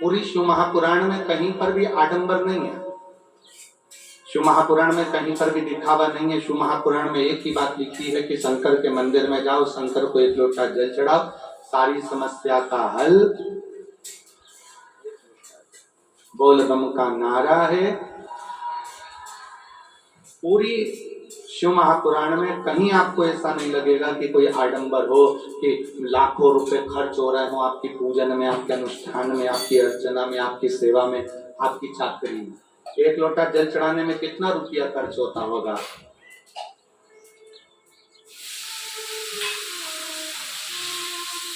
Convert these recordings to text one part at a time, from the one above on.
पूरी शिव महापुराण में कहीं पर भी आडंबर नहीं है, शिव महापुराण में कहीं पर भी दिखावा नहीं है। शिव महापुराण में एक ही बात लिखी है कि शंकर के मंदिर में जाओ, शंकर को एक लोटा जल चढ़ाओ, सारी समस्या का हल बोल बम का नारा है। पूरी शिव महापुराण में कहीं आपको ऐसा नहीं लगेगा कि कोई आडंबर हो, कि लाखों रुपए खर्च हो रहे हो आपकी पूजन में, आपके अनुष्ठान में, आपकी अर्चना में, आपकी सेवा में, आपकी चाकरी में। एक लोटा जल चढ़ाने में कितना रुपया खर्च होता होगा?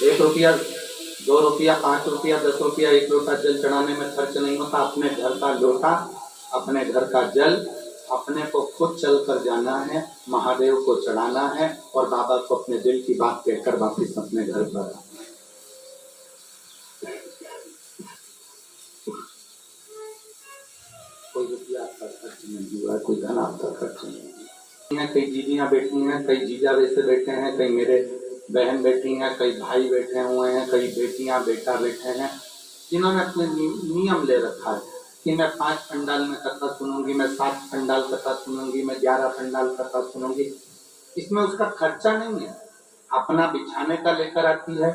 ₹1, ₹2, ₹5, ₹10, एक लोटा जल चढ़ाने में खर्च नहीं होता। अपने घर का लोटा, अपने घर का जल अपने को खुद चल कर जाना है, महादेव को चढ़ाना है और बाबा को अपने दिल की बात कहकर वापिस अपने घर पर आना। कोई रुपया आपका खर्च नहीं हुआ, कोई धन आपका खर्च नहीं है। कई दीदियां बैठी हैं, कई जीजा वैसे बैठे हैं, कई मेरे बहन बैठी हैं, कई भाई बैठे हुए हैं, कई बेटियां बेटा बैठे हैं, जिन्होंने अपने नियम ले रखा है कि मैं 5 पंडाल में कथा सुनूंगी, मैं 7 पंडाल कथा सुनूंगी, मैं 11 पंडाल कथा सुनूंगी। इसमें उसका खर्चा नहीं है। अपना बिछाने का लेकर आती है,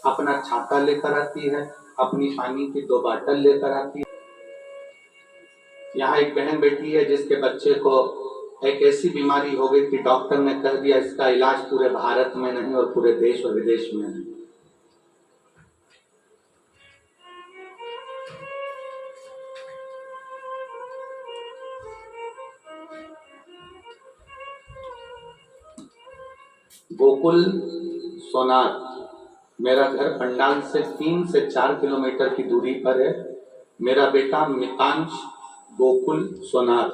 अपना छाता लेकर आती है, अपनी पानी की 2 बाटल लेकर आती है। यहाँ एक बहन बैठी है जिसके बच्चे को एक ऐसी बीमारी हो गई कि डॉक्टर ने कह दिया इसका इलाज पूरे भारत में नहीं और पूरे देश और विदेश में नहीं। गोकुल सोनार, मेरा घर पंडाल से 3 से 4 किलोमीटर की दूरी पर है। मेरा बेटा मितांश गोकुल सोनार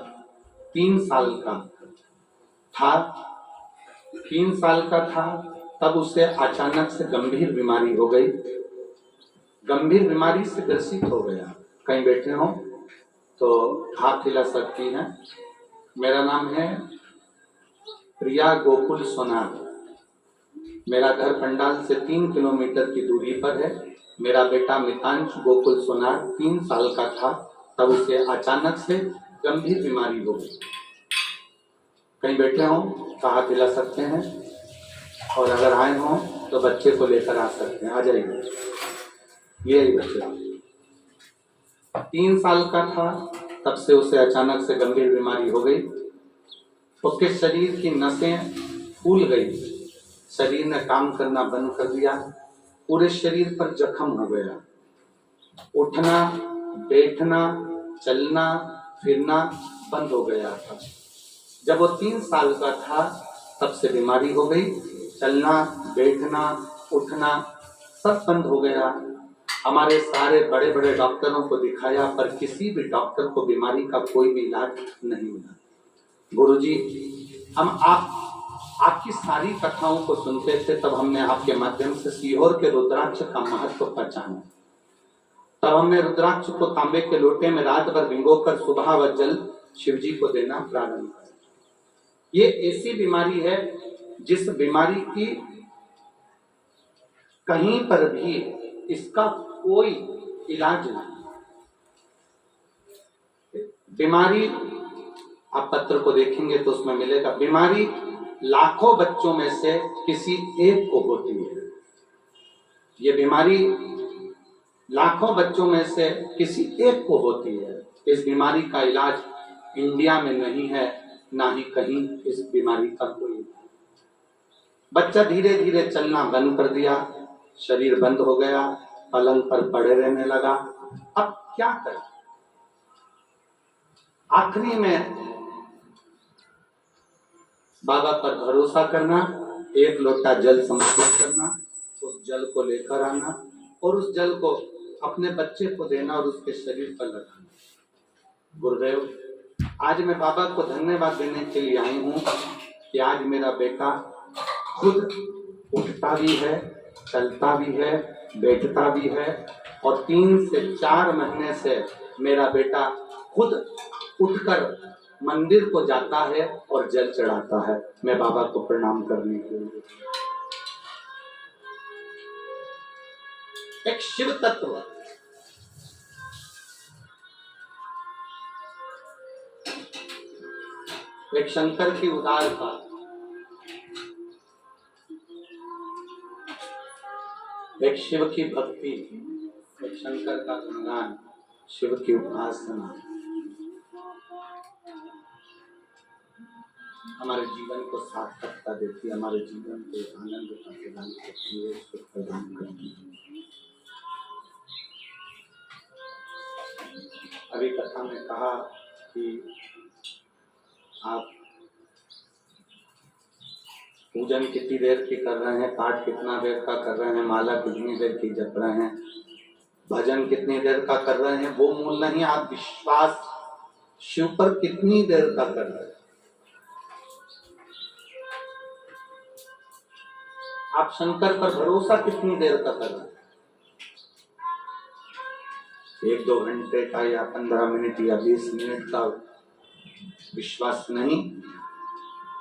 3 साल का था, 3 साल का था तब उसे अचानक से गंभीर बीमारी हो गई, गंभीर बीमारी से ग्रसित हो गया। कहीं बैठे हो तो हाथ हिला सकती हैं। मेरा नाम है प्रिया गोकुल सोनार। मेरा घर पंडाल से 3 किलोमीटर की दूरी पर है। मेरा बेटा मितांश गोकुल सोनार 3 साल का था तब उसे अचानक से गंभीर बीमारी हो गई। कहीं बैठे हो तो हाथ हिला सकते हैं और अगर आए हो तो बच्चे को लेकर आ सकते हैं। आ जाइए, ये बच्चा 3 साल का था तब से उसे अचानक से गंभीर बीमारी हो गई। उसके शरीर की नसें फूल गई, शरीर ने काम करना बंद कर दिया, पूरे शरीर पर जख्म हो गया, उठना बैठना चलना फिरना बंद हो गया था। जब वो 3 साल का था तब से बीमारी हो गई, चलना बैठना उठना सब बंद हो गया। हमारे सारे बड़े बड़े डॉक्टरों को दिखाया पर किसी भी डॉक्टर को बीमारी का कोई भी इलाज नहीं मिला। गुरुजी, हम आपकी सारी कथाओं को सुनते थे, तब हमने आपके माध्यम से सीहोर के रुद्राक्ष का महत्व पहचाना। तब हमने रुद्राक्ष को तांबे के लोटे में रात भर भिगोकर सुबह व जल शिवजी को देना प्रारंभ किया। ये ऐसी बीमारी है जिस बीमारी की कहीं पर भी इसका कोई इलाज नहीं। बीमारी आप पत्र को देखेंगे तो उसमें मिलेगा, बीमारी लाखों बच्चों में से किसी एक को होती है। ये बीमारी लाखों बच्चों में से किसी एक को होती है। इस बीमारी का इलाज इंडिया में नहीं है, ना ही कहीं इस बीमारी का कोई इलाज। बच्चा धीरे धीरे चलना बंद कर दिया, शरीर बंद हो गया, पलंग पर पड़े रहने लगा। अब क्या करें? आखिरी में बाबा पर भरोसा करना, 1 लोटा जल समर्पित करना, उस जल को लेकर आना और उस जल को अपने बच्चे को देना और उसके शरीर पर लगाना। गुरुदेव, आज मैं बाबा को धन्यवाद देने के लिए आई हूँ कि आज मेरा बेटा खुद उठता भी है, चलता भी है, बैठता भी है और 3 से 4 महीने से मेरा बेटा खुद उठकर मंदिर को जाता है और जल चढ़ाता है। मैं बाबा को प्रणाम करने के लिए। एक शिव तत्व एक शंकर की उदारता, एक शिव की भक्ति, एक शंकर का गुणगान, शिव की उपासना हमारे जीवन को सार्थकता देती है, हमारे जीवन को आनंद का प्रदान करती है, सुख प्रदान करती है। अभी कथा में कहा कि आप पूजन कितनी देर की कर रहे हैं, पाठ कितना देर का कर रहे हैं, माला कितनी देर की जप रहे हैं, भजन कितनी देर का कर रहे हैं, वो मूल नहीं। आप विश्वास शिव पर कितनी देर का कर रहे हैं, आप शंकर पर भरोसा कितनी देर का कर रहे हैं। 1-2 घंटे का या 15 मिनट या 20 मिनट का विश्वास नहीं,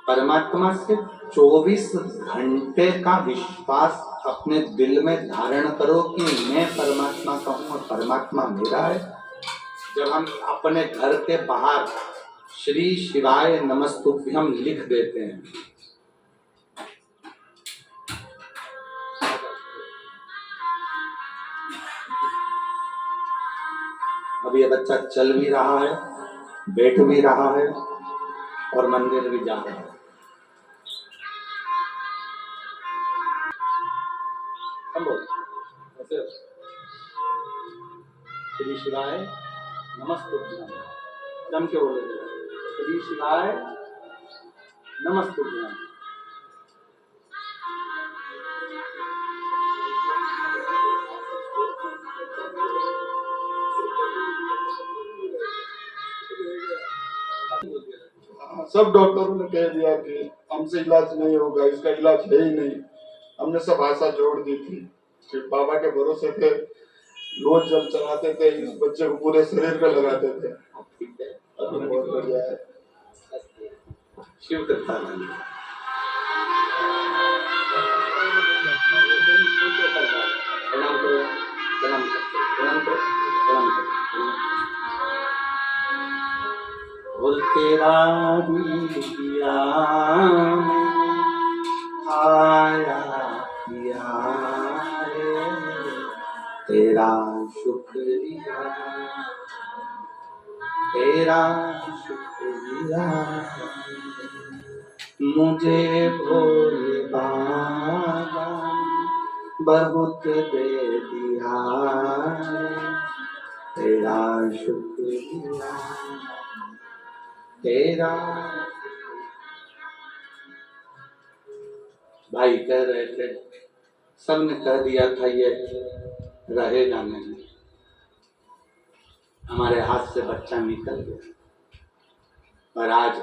परमात्मा से 24 घंटे का विश्वास अपने दिल में धारण करो कि मैं परमात्मा का हूं और परमात्मा मेरा है। जब हम अपने घर के बाहर श्री शिवाय नमस्तुभ्यम लिख देते हैं, अब ये बच्चा चल भी रहा है, बैठ भी रहा है और मंदिर भी जा रहा है। श्री शिवाय नमस्तुभ्यम, जम के बोले श्री शिवाय नमस्तुभ्यम। सब डॉक्टरों ने कह दिया कि हमसे इलाज नहीं होगा, इसका इलाज है ही नहीं। हमने सब आशा जोड़ दी थी, फिर बाबा के भरोसे थे, रोज जल चढ़ाते थे, इस बच्चे को पूरे शरीर पे लगाते थे। अभी बहुत बढ़िया है। शिव कथा प्रणाम करो, प्रणाम करो, प्रणाम करो, प्रणाम करो। बोल तेरा दिया आया किया रे, तेरा शुक्रिया, तेरा शुक्रिया, मुझे भोले बाबा बहुत दे दिया, तेरा शुक्रिया, तेरा। भाई कह रहे थे, सबने कह दिया था ये रहेगा नहीं, हमारे हाथ से बच्चा निकल गया, और आज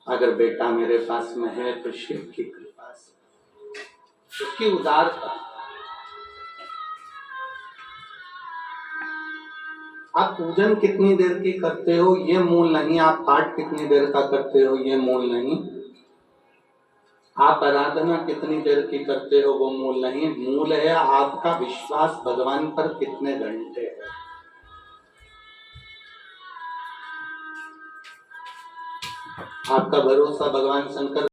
अगर बेटा मेरे पास में है तो शिव की कृपा से, उसकी उदारता। आप पूजन कितनी देर की करते हो ये मूल नहीं, आप पाठ कितनी देर का करते हो ये मूल नहीं, आप आराधना कितनी देर की करते हो वो मूल नहीं, मूल है आपका विश्वास भगवान पर कितने घंटे है। आपका भरोसा भगवान शंकर